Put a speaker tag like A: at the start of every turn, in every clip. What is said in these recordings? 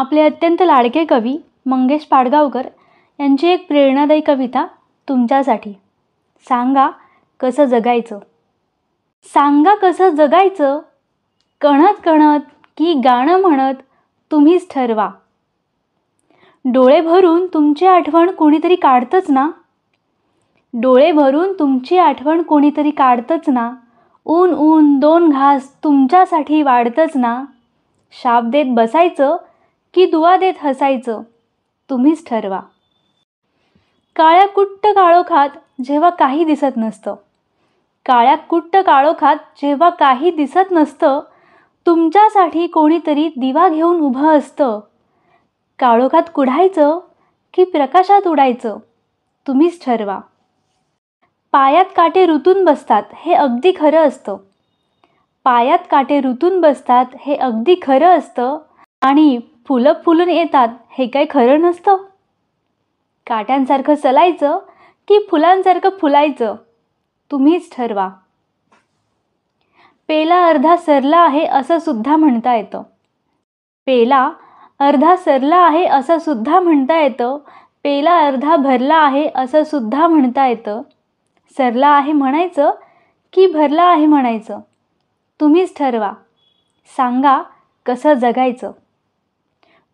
A: आपले अत्यंत लाडके कवी मंगेश पाडगावकर यांची एक प्रेरणादायी कविता तुमच्यासाठी. सांगा कसं जगायचं. सांगा कसं जगायचं, कणत कणत की गाणं म्हणत तुम्हीच ठरवा. डोळे भरून तुमची आठवण कोणीतरी काढतंच ना. डोळे भरून तुमची आठवण कोणीतरी काढतंच ना. ऊन ऊन दोन घास तुमच्यासाठी वाढतंच ना. शाप देत बसायचं की दुआ देत हसायचं तुम्हीच ठरवा. काळ्या कुट्ट काळोखात जेव्हा काही दिसत नसतं, काळ्या कुट्ट काळोखात जेव्हा काही दिसत नसतं, तुमच्यासाठी कोणीतरी दिवा घेऊन उभं असतं. काळोखात कुढायचं की प्रकाशात उडायचं तुम्हीच ठरवा. पायात काटे रुतून बसतात हे अगदी खरं असतं. पायात काटे रुतून बसतात हे अगदी खरं असतं. आणि फुलं फुलून येतात हे काही खरं नसतं. काट्यांसारखं चलायचं की फुलांसारखं फुलायचं तुम्हीच ठरवा. पेला अर्धा सरला आहे असं सुद्धा म्हणता येतं. पेला अर्धा सरला आहे असं सुद्धा म्हणता येतं. पेला अर्धा भरला आहे असं सुद्धा म्हणता येतं. सरला आहे म्हणायचं की भरला आहे म्हणायचं तुम्हीच ठरवा. सांगा कसं जगायचं.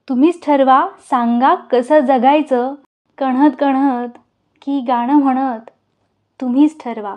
A: तुम्हीच ठरवा. सांगा कसं जगायचं, कणत कणत की गाणं म्हणत तुम्हीच ठरवा.